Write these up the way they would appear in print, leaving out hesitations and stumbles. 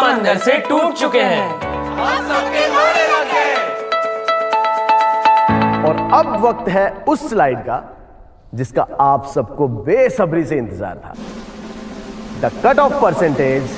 हम अंदर से टूट चुके हैं। हम सबके मारे रंग हैं। और अब वक्त है उस स्लाइड का जिसका आप सबको बेसब्री से इंतजार था। The cut off percentage.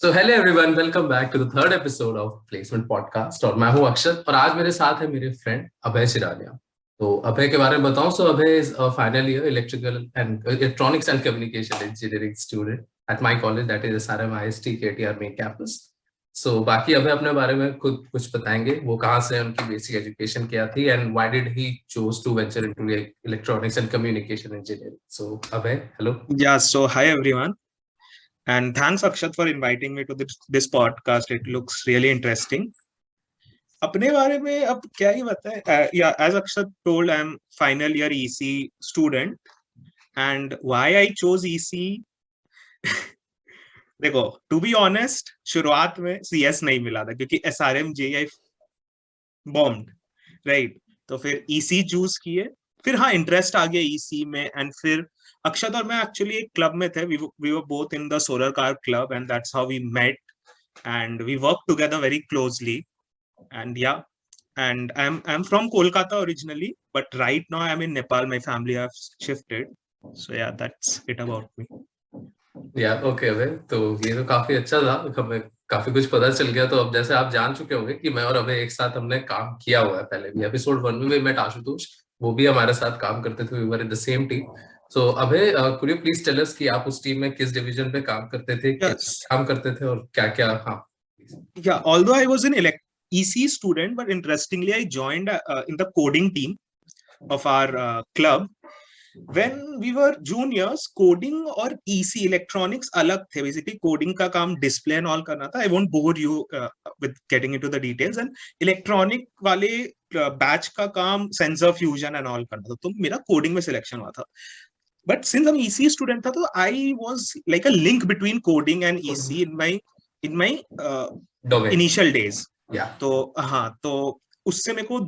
So hello everyone, welcome back to the third episode of Placement Podcast और मैं हूं अक्षत और आज मेरे साथ है मेरे फ्रेंड अभय चिरानिया। तो अभय के बारे में बताऊं, so Abhay is a final year electronics and communication engineering student at my college, that is SRM IST KTR main campus. So बाकी अभय अपने बारे में खुद कुछ बताएंगे, वो कहाँ से उनकी बेसिक एजुकेशन क्या थी and why did he chose to venture into electronics and communication engineering. So Abhay, hello. Yeah, so hi everyone. And thanks Akshat for inviting me to this podcast. It looks really interesting. अपने बारे में अब क्या ही बताएं? Yeah, as Akshat told, I'm final year EC student. And why I chose EC? देखो, to be honest, शुरुआत में CS नहीं मिला था क्योंकि SRM JI bombed, right? तो फिर EC चूज किए, फिर हाँ इंटरेस्ट आ गया EC में, एंड फिर अक्षत और मैं एक्चुअली एक क्लब में थे. we were both in the solar car club and that's how we met and we worked together very closely. And yeah, and I'm from Kolkata originally, but right now I'm in Nepal. My family have shifted. So yeah, that's it about me. Yeah, okay अभय, तो ये तो काफी अच्छा था, हमें काफी कुछ पता चल गया. तो अब जैसे आप जान चुके होंगे कि मैं और अभय एक साथ हमने काम किया हुआ है पहले भी. एपिसोड 1 में भी मैं आशुतोष, वो भी हमारे साथ काम करते थे. we were in the same team. So Abhay, could you please tell us कि आप उस टीम में किस डिवीजन पे काम करते थे, काम करते थे और क्या क्या? हाँ. Yeah, although I was an EC student, but interestingly I joined in the coding team of our club. When we were juniors, coding और EC electronics अलग थे. Basically coding का काम display and all करना था. I won't bore you with getting into the details. And electronic वाले batch का काम sensor fusion and all करना था. तो मेरा coding में selection हुआ था. But since I'm EC student था, तो I was like a link between coding and EC in my initial days. Yeah. तो हाँ, तो उससे मेरे को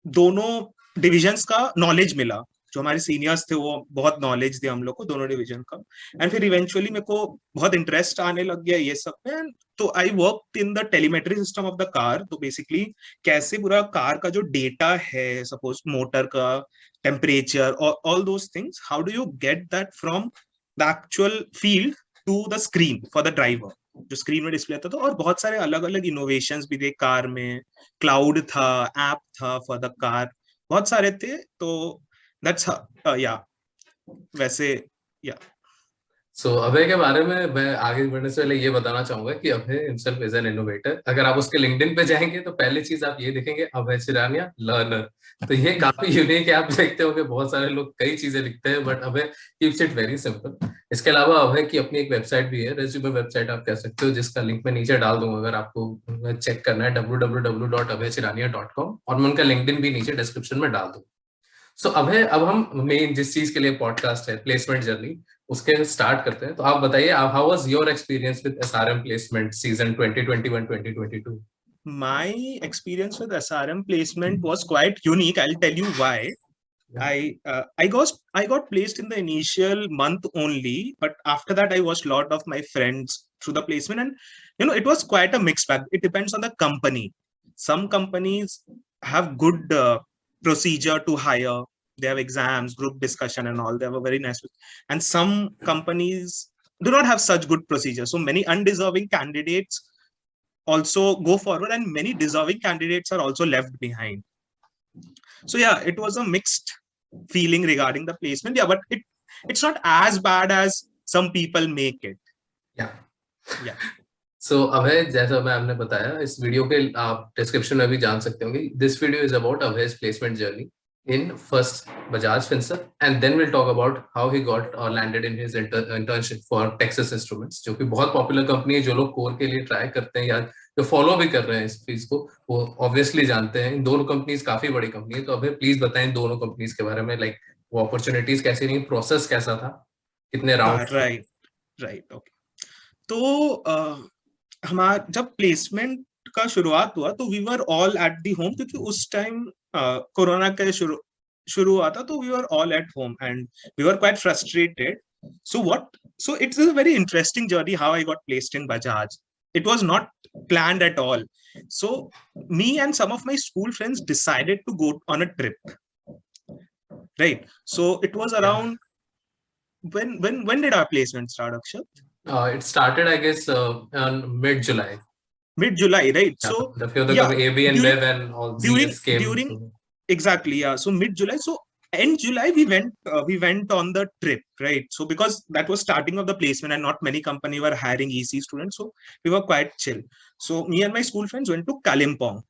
दोनों डिविजन्स का नॉलेज मिला. जो हमारे सीनियर्स थे वो बहुत नॉलेज दिया हम लोग को दोनों डिवीजन का. एंड फिर इवेंचुअली मेरे को बहुत इंटरेस्ट आने लग गया ये सब में. तो I work in the telemetry system of the car. तो बेसिकली कैसे पूरा कार का जो डेटा है, सपोज मोटर का टेम्परेचर और all those things, how do you get that from the actual field to the screen for the driver, जो screen में डिस्प्ले था. तो और बहुत सारे अलग अलग इनोवेशंस भी थे कार में. क्लाउड था, ऐप था फॉर द कार, बहुत सारे थे. तो दैट्स या वैसे या सो अभय के बारे में मैं आगे बढ़ने से पहले ये बताना चाहूंगा कि अभय हिमसेल्फ इज एन इनोवेटर. अगर आप उसके लिंक्डइन पे जाएंगे तो पहली चीज आप ये देखेंगे, अभय चिरानिया लर्नर. तो ये काफी यूनिक है. आप देखते होंगे बहुत सारे लोग कई चीजें लिखते हैं, but Abhay keeps it very simple. इसके अलावा अभय की अपनी एक वेबसाइट भी है, रेज्यूमे वेबसाइट आप कह सकते हो, जिसका लिंक मैं नीचे डाल दूंगा अगर आपको चेक करना है, www.abhaychirania.com, और मैं उनका लिंक्डइन भी नीचे डिस्क्रिप्शन में डाल दूंगा. सो अभय, अब हम मेन जिस चीज के लिए पॉडकास्ट है, प्लेसमेंट जर्नी, उसके स्टार्ट करते हैं. तो आप बताइए, how was your experience with SRM placement season 2021-2022? My experience with SRM placement was quite unique. I'll tell you why. I got placed in the initial month only, but after that I watched a lot of my friends through the placement, and it was quite a mixed bag. It depends on the company. Some companies have good procedure to hire. They have exams, group discussion and all. They have a very nice, and some companies do not have such good procedure. So many undeserving candidates also go forward, and many deserving candidates are also left behind. So yeah, it was a mixed feeling regarding the placement. Yeah, but it's not as bad as some people make it. Yeah. So अभय, जैसा मैं आपने बताया, इस video के आप description में भी जान सकते होंगे. दिस वीडियो इज अबाउट अभय's placement journey. in first Bajaj finserv, and then we'll talk about how he got or landed in his internship for Texas Instruments, जो कि बहुत पॉपुलर कंपनी है. जो लोग कोर के लिए ट्राई करते हैं या जो फॉलो भी कर रहे हैं इस चीज को, वो ऑब्वियसली जानते हैं. इन दोनों कंपनीज काफी बड़ी कंपनी है. तो अभी प्लीज बताएं दोनों कंपनीज के बारे में, लाइक वो अपॉर्चुनिटीज कैसी रही, प्रोसेस कैसा था, कितने राउंड. Right okay. तो हमारा जब प्लेसमेंट का शुरुआत हुआ तो we were all at the home, क्योंकि उस टाइम कोरोना का शुरू हुआ था. तो we were all at home and we were quite frustrated. So it's a very interesting journey how I got placed in Bajaj. It was not planned at all. So me and some of my school friends decided to go on a trip. Right. So it was around when did our placement start, Akshat? It started, I guess, on mid-July. Mid-July, right? Yeah, So the few of the AB and Web and all CS came. Exactly, yeah. So mid-July. So end July we went on the trip, right? So because that was starting of the placement and not many company were hiring EC students, so we were quite chill. So me and my school friends went to Kalimpong.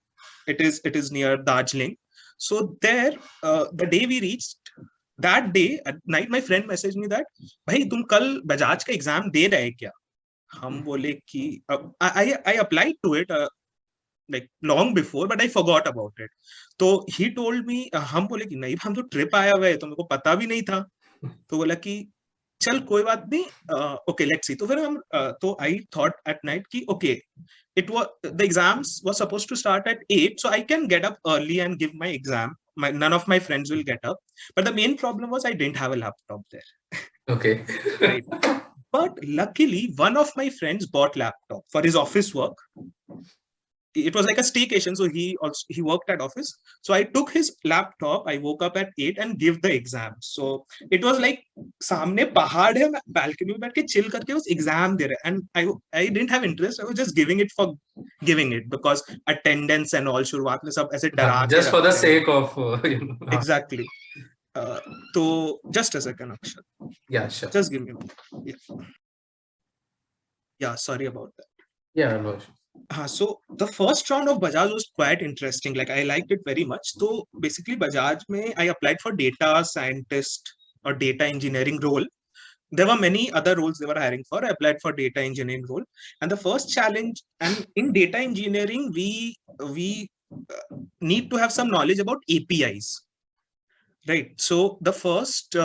It is near Darjeeling. So there, the day we reached, that day at night, my friend messaged me that, "भाई तुम कल बजाज का exam दे रहे क्या?" हम बोले कि I applied to it like long before, but I forgot about it. तो he told me, हम बोले कि नहीं, हम तो ट्रिप आया हुआ है, तो मेरे को पता भी नहीं था. तो बोला कि चल कोई बात नहीं, ओके लेट्स सी. तो फिर हम तो I thought at night कि okay, the exams were supposed to start at 8, so I can get up early and give my exam. None of my friends will get up, but the main problem was I didn't have a laptop there. Okay. Right. But luckily, one of my friends bought laptop for his office work. It was like a staycation, so he worked at office. So I took his laptop. I woke up at 8 and give the exam. So it was like सामने पहाड़ है, balcony में बैठ के chill करके उस exam दे रहे. And I didn't have interest. I was just giving it for giving it because attendance and all शुरुआत में सब ऐसे डरा के just for the sake of exactly. So just a second, Akshat. Yeah, sure. Just give me a moment. Yeah, sorry about that. Yeah, no issue. So the first round of Bajaj was quite interesting. Like I liked it very much. So basically Bajaj mein I applied for data scientist or data engineering role. There were many other roles they were hiring for. I applied for data engineering role. And the first challenge, and in data engineering, we need to have some knowledge about APIs. Right. So the first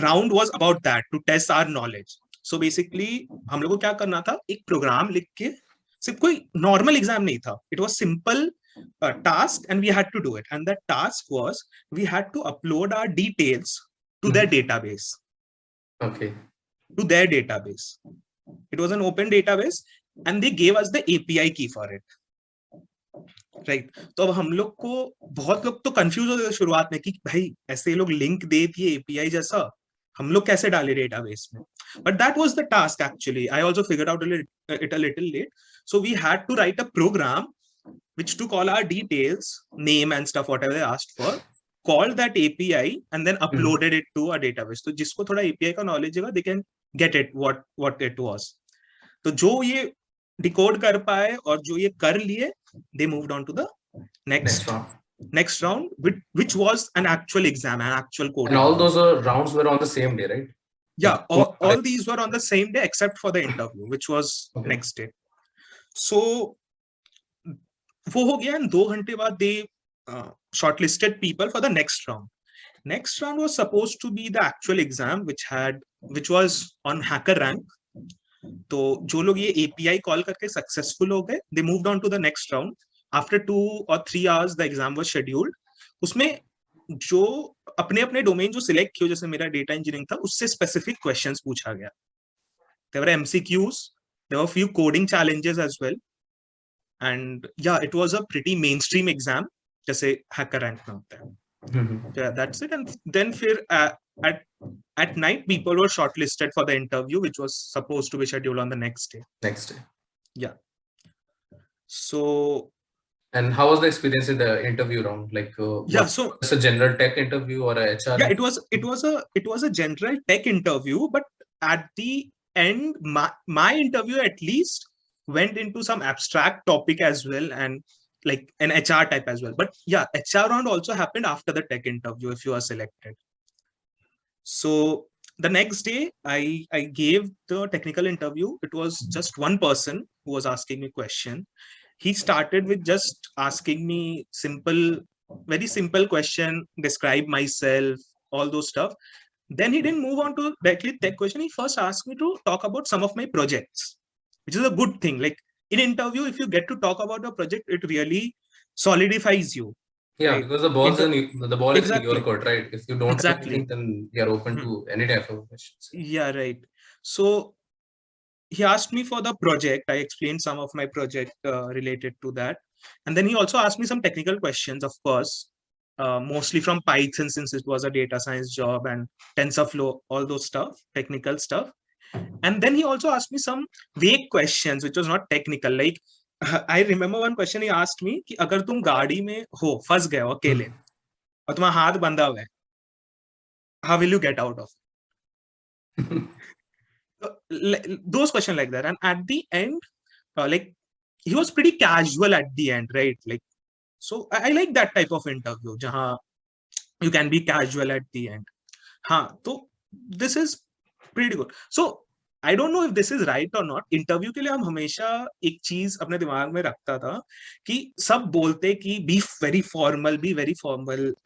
round was about that, to test our knowledge. So basically हम लोगों को क्या करना था, एक programme लिख के, सिर्फ कोई नॉर्मल एग्जाम नहीं था. It was simple task and we had to do it. And that task was we had to upload our details to their database. Okay. To their database. It was an open database and they gave us the API key for it. Right. तो अब हम लोग को बहुत लोग तो confuse हो गए शुरुआत में कि भाई ऐसे लोग लिंक दे दिए एपीआई जैसा, हम लोग कैसे डाले डेटाबेस में. But that was the task actually. I also figured out it a little late. So we had to write a program which took all our details, name and stuff, whatever they asked for, called that API and then uploaded it to a database. तो जिसको थोड़ा API का knowledge है, they can get it what it was. तो जो ये decode कर पाए और जो ये कर लिए, they moved on to the next round, which was an actual exam, an actual code. And all those rounds were on the same day, right? Yeah, all these were on the same day except for the interview, which was next day. So वो हो गया, and 2 घंटे बाद they shortlisted people for the next round. Next round was supposed to be the actual exam, which was on HackerRank. तो जो लोग ये API call करके सक्सेसफुल हो गए, they moved on to the next round. After 2 or 3 hours the exam was scheduled. उसमें जो अपने डोमेन जो सिलेक्ट किया, जैसे मेरा डेटा इंजीनियरिंग था, उससे स्पेसिफिक क्वेश्चंस पूछा गया. There were MCQs, there were few coding challenges as well. And yeah, it was a pretty mainstream exam, जैसे HackerRank में होता है. Yeah, that's it. And then फिर at night people were shortlisted for the interview, which was supposed to be scheduled on the next day. Yeah. So and how was the experience in the interview round? Like so it's a general tech interview or a HR? Yeah, it was a general tech interview, but at the end my interview at least went into some abstract topic as well. And like an HR type as well. But yeah, HR round also happened after the tech interview if you are selected. So the next day, I gave the technical interview. It was just one person who was asking me question. He started with just asking me very simple question, describe myself, all those stuff. Then he didn't move on to directly tech question. He first asked me to talk about some of my projects, which is a good thing. Like in interview, if you get to talk about a project, it really solidifies you. Yeah, Right? because the ball is in your Exactly. court, right? If you don't have Exactly. anything, then you're open to any type of questions. Yeah, right. So he asked me for the project. I explained some of my project related to that. And then he also asked me some technical questions, of course, mostly from Python, since it was a data science job, and TensorFlow, all those stuff, technical stuff. And then he also asked me some vague questions, which was not technical. Like, I remember one question he asked me, कि अगर तुम गाड़ी में हो, फंस गए हो अकेले, और तुम्हारा हाथ बंधा हुआ है, how will you get out of it? Those questions like that. And at the end, like, he was pretty casual at the end, right? Like, so I like that type of interview, jahan you can be casual at the end. So this is pretty good. So I don't know if this is right or not. Interview के लिए हम हमेशा एक चीज अपने दिमाग में रखता था कि सब बोलते कि be very formal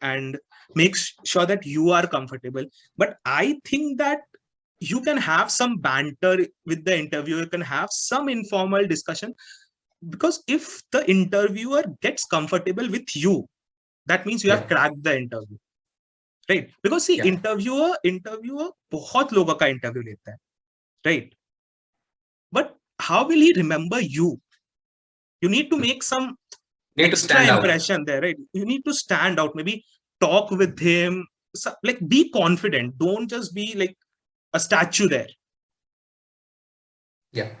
and make sure that you are comfortable. But I think that you can have some banter with the interviewer, you can have some informal discussion, because if the interviewer gets comfortable with you, that means you have cracked the interview, right? Because see, interviewer बहुत लोगों का interview लेता है, right? But how will he remember you? You need to make some extra impression there, right? You need to stand out, maybe talk with him, like be confident. Don't just be like a statue there. Yeah.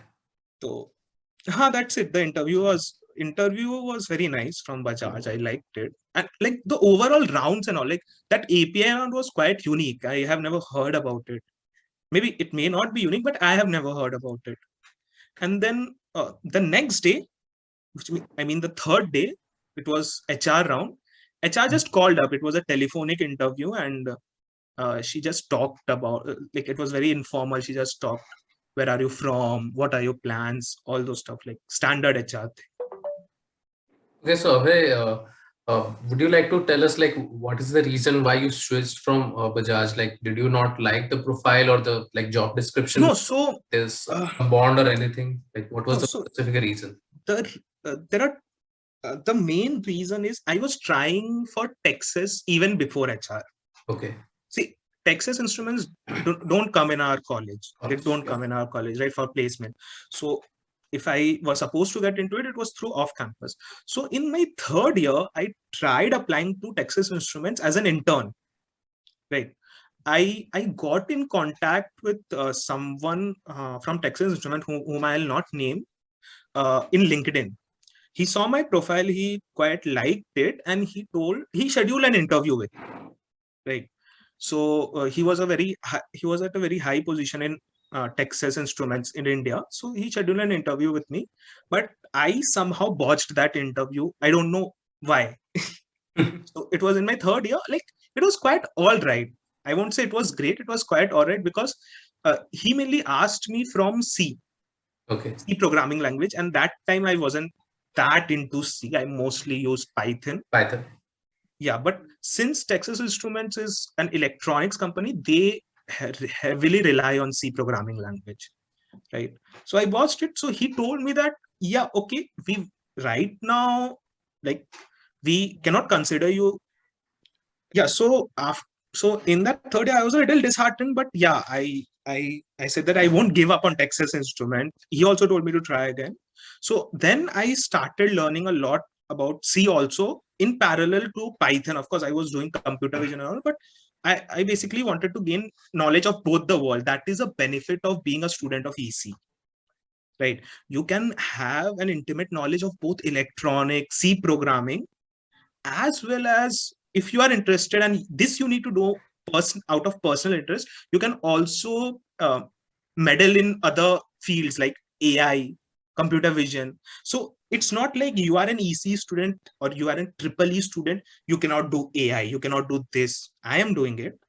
So, that's it. The interview was very nice from Bajaj. I liked it, and like the overall rounds and all, like that API round was quite unique. I have never heard about it. Maybe it may not be unique, but I have never heard about it. And then the next day, the third day, it was HR round. HR just called up. It was a telephonic interview, and she just talked about, like, it was very informal. She just talked, where are you from, what are your plans, all those stuff, like standard HR thing. Okay, so Abhay, would you like to tell us, like, what is the reason why you switched from Bajaj? Like, did you not like the profile or the job description? No, so there's a bond or anything. Like, what was the specific reason? The main reason is I was trying for Texas even before HR. Okay. See, Texas Instruments don't come in our college. They don't come in our college, right, for placement. So if I was supposed to get into it, it was through off campus. So in my third year, I tried applying to Texas Instruments as an intern, right? I got in contact with someone from Texas Instruments whom I'll not name in LinkedIn. He saw my profile, he quite liked it, and he scheduled an interview with me, right? So he was at a very high position in Texas Instruments in India. So he scheduled an interview with me, but I somehow botched that interview. I don't know why. So it was in my third year. Like, it was quite all right. I won't say it was great. It was quite all right, because he mainly asked me from C. Okay. C programming language, and that time I wasn't that into C. I mostly used Python. Yeah, but since Texas Instruments is an electronics company, they heavily rely on C programming language, right? So I watched it. So he told me that, yeah, okay, we right now, like, we cannot consider you. Yeah, so in that third year, I was a little disheartened, but yeah, I said that I won't give up on Texas Instrument. He also told me to try again. So then I started learning a lot about C also in parallel to Python. Of course, I was doing computer vision and all, but I basically wanted to gain knowledge of both the world. That is a benefit of being a student of EC, right? You can have an intimate knowledge of both electronics, C programming, as well as, if you are interested, and this you need to do out of personal interest, you can also meddle in other fields like AI, computer vision. So it's not like you are an EC student or you are a triple E student, you cannot do AI, you cannot do this. I am doing it,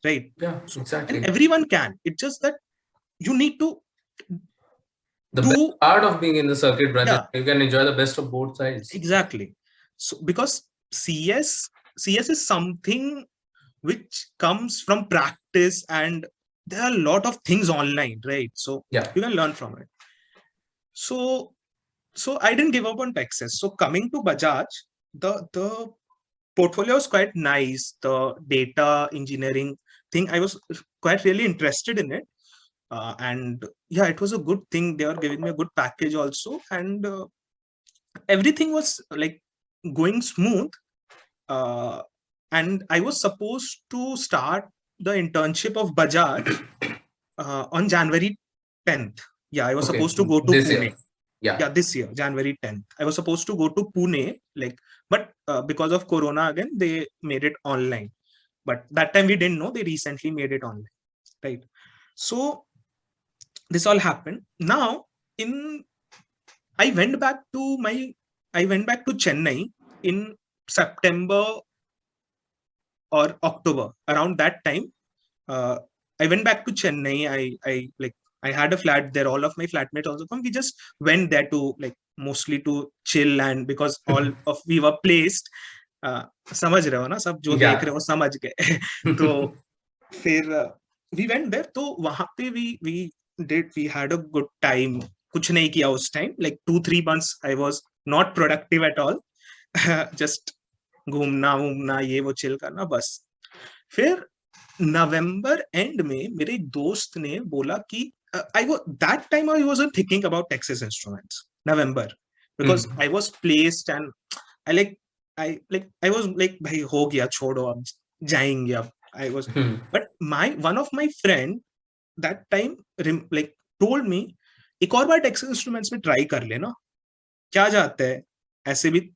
right? Yeah, So, exactly. and everyone can. It's just that you need to The do. best part of being in the circuit branch is Yeah, you can enjoy the best of both sides. exactly. So because CS is something which comes from practice, and there are a lot of things online, right? So Yeah. you can learn from it. So I didn't give up on Texas. So coming to Bajaj, the portfolio was quite nice. The data engineering thing, I was quite really interested in it. And yeah, it was a good thing. They were giving me a good package also. And everything was like going smooth. And I was supposed to start the internship of Bajaj on January 10th. Yeah, I was Okay. supposed to go to This Pune. year. Yeah. Yeah, this year, January 10th. I was supposed to go to Pune, like, but because of Corona again, they made it online. But that time we didn't know, they recently made it online, right? So this all happened. Now, in I went back to Chennai in September or October. Around that time, I went back to Chennai. I had a flat there. All of my flatmates also come. We just went there to like mostly to chill, and because all of we were placed. समझ रहे हो ना सब जो देख रहे हो समझ गए तो फिर we went there. तो वहां पे we had a good time. कुछ नहीं किया उस time. Like 2-3 months I was not productive at all. just घूमना घूमना ये वो चिल करना बस. फिर नवंबर एंड में मेरे एक दोस्त ने बोला कि that time I wasn't thinking about Texas Instruments. November, because I was placed and I was like भाई हो गया छोड़ो अब जाएंगे अब. I was but one of my friend that time like told me एक और बार Texas Instruments में ट्राई कर लेना क्या जाता है ऐसे भी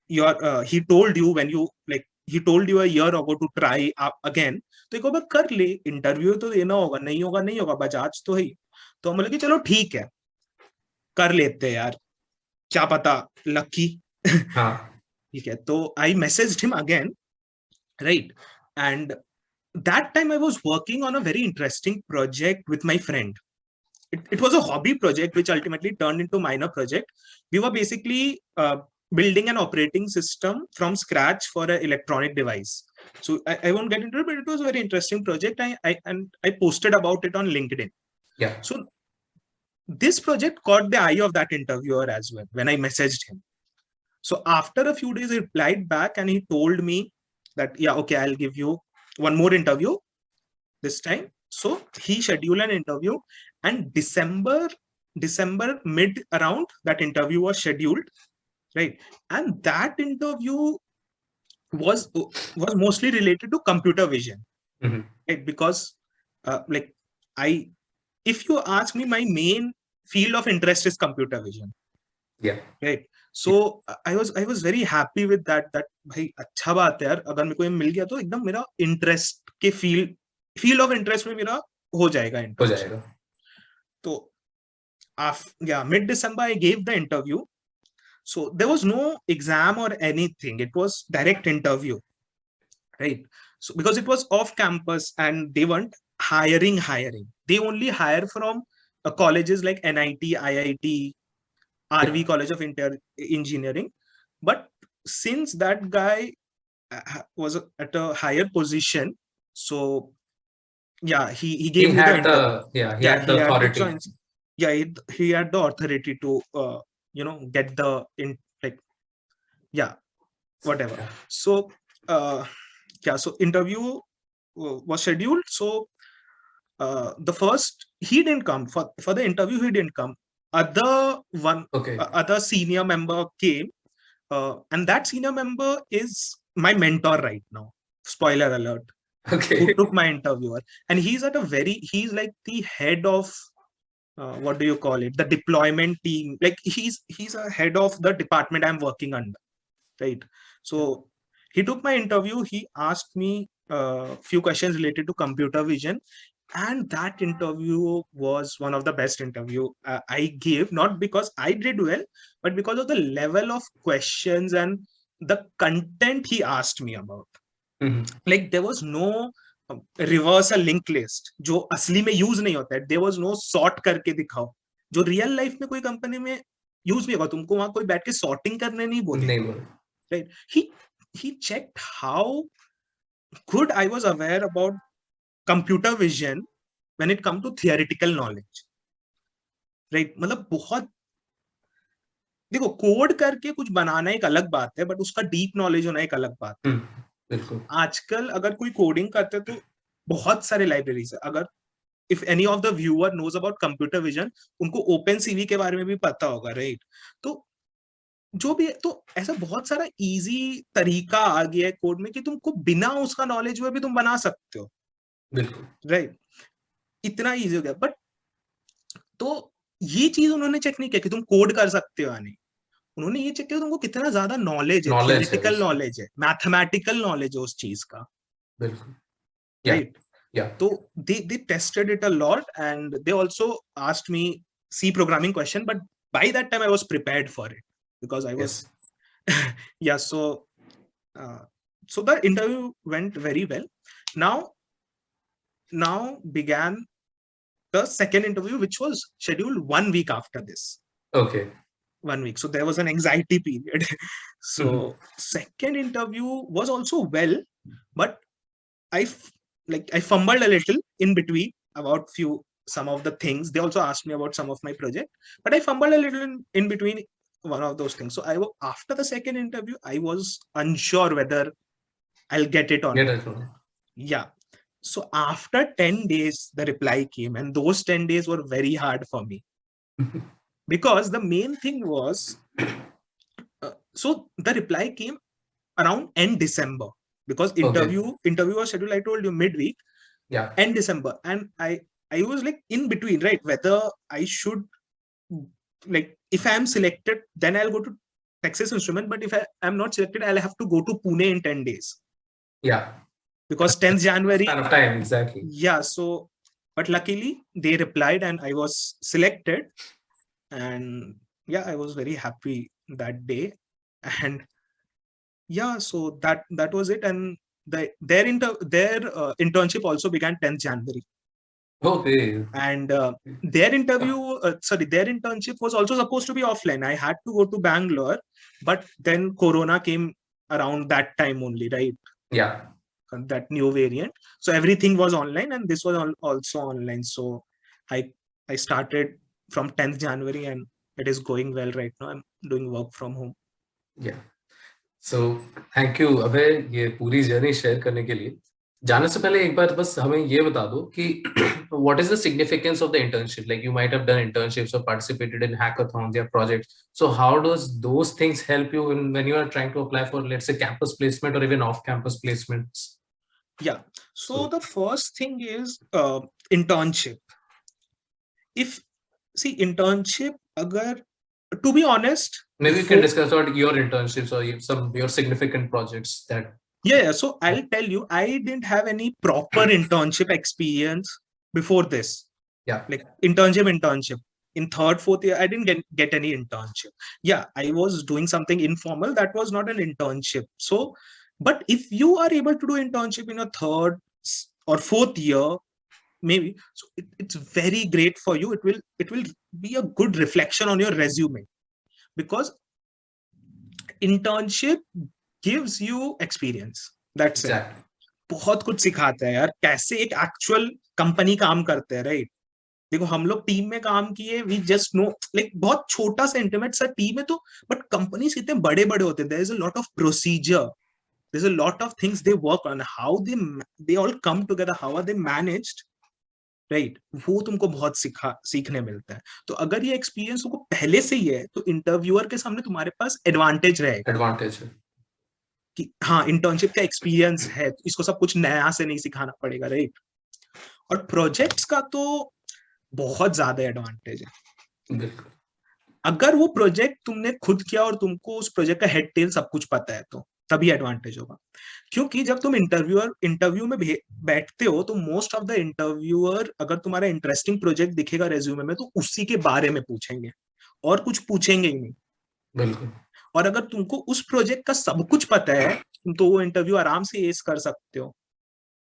he told you when you like he told you a year ago to try again. तो एक बार कर ले, इंटरव्यू तो देना होगा, नहीं होगा बजाज तो है. तो हम बोले कि चलो ठीक है कर लेते हैं यार, क्या पता लकी. ठीक है. तो I messaged him again, right? And that time I was working on a very interesting project with my friend. It was a hobby project which ultimately turned into minor project. We were basically building an operating system from scratch for an electronic device. So I won't get into it, but it was a very interesting project. I posted about it on LinkedIn. Yeah. So this project caught the eye of that interviewer as well when I messaged him. So after a few days, he replied back and he told me that, yeah, okay, I'll give you one more interview this time. So he scheduled an interview, and December mid around that interview was scheduled, right? And that interview was mostly related to computer vision, right? Because if you ask me, my main field of interest is computer vision. Yeah. Right. So I was very happy with that भाई अच्छा बात है यार, अगर मेरे को ये मिल गया तो एकदम मेरा इंटरेस्ट के फील्ड ऑफ इंटरेस्ट में मेरा हो जाएगा इंटरेस्ट. तो mid December I gave the interview. So there was no exam or anything. It was direct interview, right? So because it was off campus and they weren't hiring. They only hire from colleges like NIT, IIT, RV College of Engineering. But since that guy was at a higher position, so yeah, he gave me the authority. He had the authority to get the whatever. So so interview was scheduled. So the first he didn't come for the interview. He didn't come. Other senior member came, and that senior member is my mentor right now. Spoiler alert. Okay. Who took my interviewer, and he's like the head of what do you call it? The deployment team. Like he's a head of the department I'm working under, right? So he took my interview. He asked me a few questions related to computer vision, And that interview was one of the best interview I gave, not because I did well, but because of the level of questions and the content he asked me about. Like there was no reverse a link list जो असली में use नहीं होता है. There was no sort करके दिखाओ जो real life में कोई कंपनी में यूज नहीं होगा. तुमको वहां कोई बैठ के सॉर्टिंग करने नहीं बोलेगा. Right? He checked how good I was aware about computer vision when it come to theoretical knowledge. Right? मतलब बहुत देखो कोड करके कुछ बनाना एक अलग बात है, बट उसका डीप नॉलेज होना एक अलग बात है. बिल्कुल. आजकल अगर कोई कोडिंग करते तो बहुत सारे लाइब्रेरीज है. अगर if any of the viewer knows about computer vision, उनको ओपन सीवी के बारे में भी पता होगा. राइट? तो जो भी तो ऐसा बहुत सारा इजी तरीका आ गया है कोड में कि तुमको बिना उसका नॉलेज हुए भी तुम बना सकते हो. बिल्कुल. राइट? इतना इजी हो गया. बट तो ये चीज उन्होंने चेक नहीं किया कि तुम कोड कर सकते हो या नहीं. उन्होंने ये चेक किया तुमको कितना ज्यादा नॉलेज है, थियोरेटिकल नॉलेज है, मैथमेटिकल नॉलेज है उस चीज का. बिल्कुल. Right? So they tested it a lot, and they also asked me C programming question, but by that time I was prepared for it because I was yeah. So the interview went very well. Now began the second interview, which was scheduled 1 week after this. Okay. 1 week. So there was an anxiety period. So second interview was also well, but I fumbled a little in between about some of the things. They also asked me about some of my project, but I fumbled a little in between one of those things. So after the second interview, I was unsure whether I'll get it or not. Yeah. So after 10 days, the reply came, and those 10 days were very hard for me because the main thing was, so the reply came around end December. Because interview was scheduled, I told you, midweek, end December, and I was like in between, right? Whether I should, like, if I am selected, then I'll go to Texas Instrument, but if I am not selected, I'll have to go to Pune in 10 days. Yeah. Because 10th January. Span of time, exactly. Yeah. So, but luckily they replied, and I was selected, and yeah, I was very happy that day, and yeah, so that was it. And their internship also began 10th January. Okay. And their internship was also supposed to be offline. I had to go to Bangalore, but then Corona came around that time only, right? Yeah. That new variant. So everything was online, and this was also online. So I started from 10th January, and it is going well right now. I'm doing work from home. Yeah. So thank you अभय ये पूरी journey share करने के लिए. जाने से पहले एक बार बस हमें ये बता दो कि what is the significance of the internship? Like you might have done internships or participated in hackathons or projects. So how does those things help you when you are trying to apply for, let's say, campus placement or even off-campus placements? Yeah. So the first thing is internship. Internship, to be honest, maybe you can discuss about your internships or your significant projects that. Yeah. So I'll tell you, I didn't have any proper internship experience before this. Yeah. Like internship. In third, fourth year, I didn't get any internship. Yeah, I was doing something informal. That was not an internship. So, but if you are able to do internship in a third or fourth year, maybe, so it's very great for you. It will be a good reflection on your resume, because internship gives you experience. That's exactly. बहुत कुछ सिखाता है यार, कैसे एक actual company काम करते हैं. राइट? देखो हम लोग टीम में काम किए, वी जस्ट नो, लाइक बहुत छोटा सा इंटीमेट सा टीम है, तो बट कंपनीज कितने बड़े बड़े होते हैं. There is a lot of procedure, there is a lot of things they work on, how they all come together, how are they managed. Right? वो तुमको बहुत सीखने मिलता है. तो अगर ये एक्सपीरियंस तुमको पहले से ही है, तो इंटरव्यूअर के सामने तुम्हारे पास एडवांटेज रहेगा. एडवांटेज है कि हाँ, इंटर्नशिप का एक्सपीरियंस है, इसको सब कुछ नया से नहीं सिखाना पड़ेगा. राइट? और प्रोजेक्ट्स का तो बहुत ज्यादा एडवांटेज है. अगर वो प्रोजेक्ट तुमने खुद किया और तुमको उस प्रोजेक्ट का हेड टेल सब कुछ पता है, तो तभी एडवांटेज होगा। क्योंकि जब तुम इंटरव्यू में बैठते हो तो मोस्ट ऑफ द इंटरव्यूअर अगर तुम्हारा इंटरेस्टिंग प्रोजेक्ट दिखेगा रेज्यूमे में तो उसी के बारे में पूछेंगे और कुछ पूछेंगे ही नहीं। बिल्कुल। और अगर तुमको उस प्रोजेक्ट का सब कुछ पता है तो वो इंटरव्यू आराम से एस कर सकते हो।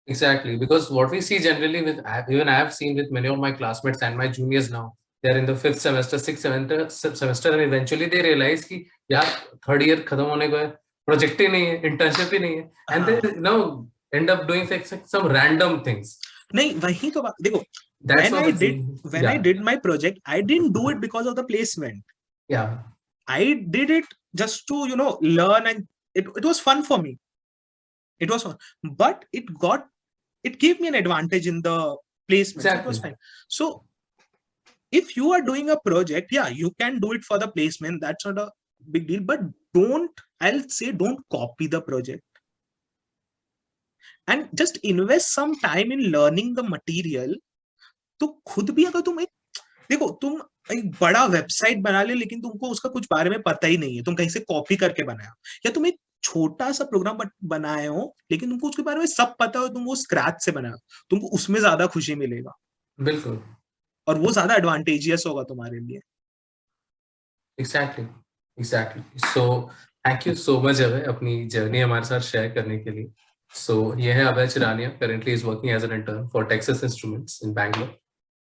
Exactly, because what we see generally with even I have seen with many of my classmates and my juniors now, they are in the 5th semester, 6th semester, and eventually they realize कि यार third year खत्म होने को है, project ही नहीं है, internship ही नहीं है, and they now end up doing some random things. नहीं, वही तो बात देखो, That's when I did my project, I didn't do it because of the placement. Yeah. I did it just to learn, and it was fun for me. It was fun, but it gave me an advantage in the placement. Exactly. It was fine. So if you are doing a project, yeah, you can do it for the placement. That's not a big deal, but I'll say don't copy the project and just invest some time in learning the material. तो खुद भी अगर तुम तुम एक बड़ा website बना ले लेकिन तुमको उसका कुछ बारे में पता ही नहीं है, तुम कहीं से कॉपी करके बनाया, या तुम एक छोटा सा प्रोग्राम बनाए हो लेकिन तुमको उसके बारे में सब पता हो, तुम वो स्क्रैच से बनाओ, तुमको उसमें ज्यादा खुशी मिलेगा। बिल्कुल। और वो ज्यादा एडवांटेजियस होगा तुम्हारे लिए। Exactly. So thank you so much अभय अपनी जर्नी हमारे साथ शेयर करने के लिए। So ये है अभय Chirania, currently is working as an intern for Texas Instruments in Bangalore।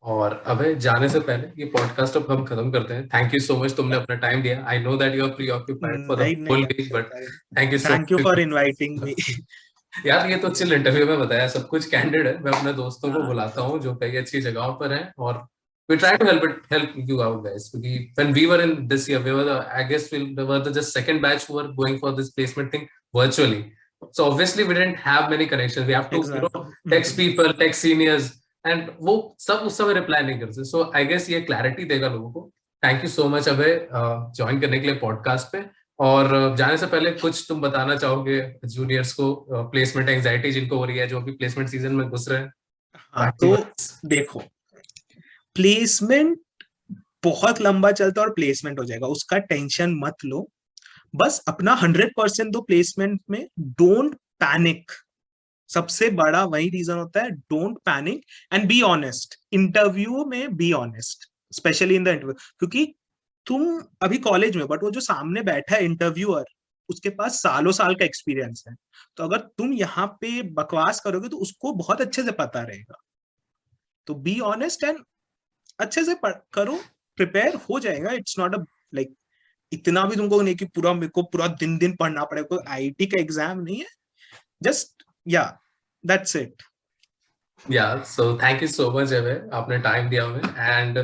और अभय जाने से पहले ये पॉडकास्ट अब हम खत्म करते हैं। थैंक यू सो मच, तुमने अपना टाइम दिया। I know that you are preoccupied for the whole week, but thank you for inviting me. यार ये तो चिल इंटरव्यू में बताया, सब कुछ कैंडिड है। मैं अपने दोस्तों को बुलाता हूँ जो कई अच्छी जगहों पर हैं, और we try to help you out guys, because when we were in this year, we were the just second batch who were going for this placement thing virtually. So obviously we didn't have many connections. We have to text people, text seniors, and वो सब उस समय reply नहीं करते। So I guess ये clarity देगा लोगों को। Thank you so much Abhay join करने के लिए पॉडकास्ट पे। और जाने से पहले कुछ तुम बताना चाहोगे जूनियर्स को, प्लेसमेंट एंजाइटी जिनको हो रही है, जो भी प्लेसमेंट सीजन में घुस रहे हैं? हाँ, तो देखो, प्लेसमेंट बहुत लंबा चलता है और प्लेसमेंट हो जाएगा, उसका टेंशन मत लो, बस अपना 100% दो प्लेसमेंट में। डोंट पैनिक, सबसे बड़ा वही रीजन होता है, don't panic and be honest. Interview में be honest, specially in the interview, क्योंकि तुम अभी कॉलेज में, बट वो जो सामने बैठा है इंटरव्यूअर, उसके पास सालों साल का एक्सपीरियंस है। तो अगर तुम यहाँ पे बकवास करोगे तो उसको बहुत अच्छे से पता रहेगा। तो बी ऑनेस्ट एंड अच्छे से करो, प्रिपेयर हो जाएगा। इट्स नॉट अ लाइक इतना भी तुमको नहीं कि मेरे को पूरा दिन पढ़ना पड़ेगा, कोई आईआईटी का एग्जाम नहीं है। Just that's it. So thank you so much Abhay, आपने टाइम दिया हमें, and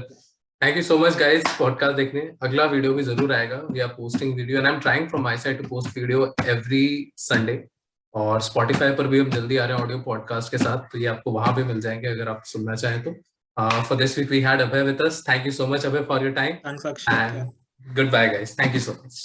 thank you so much guys podcast देखने। अगला वीडियो भी जरूर आएगा। We are posting video and I am trying from my side to post video every Sunday, और Spotify पर भी हम जल्दी आ रहे हैं ऑडियो पॉडकास्ट के साथ, तो ये आपको वहां भी मिल जाएंगे अगर आप सुनना चाहें तो। For this week we had Abhay with us. Thank you so much Abhay for your time. Thanks Akshay. And goodbye guys. Thank you so much.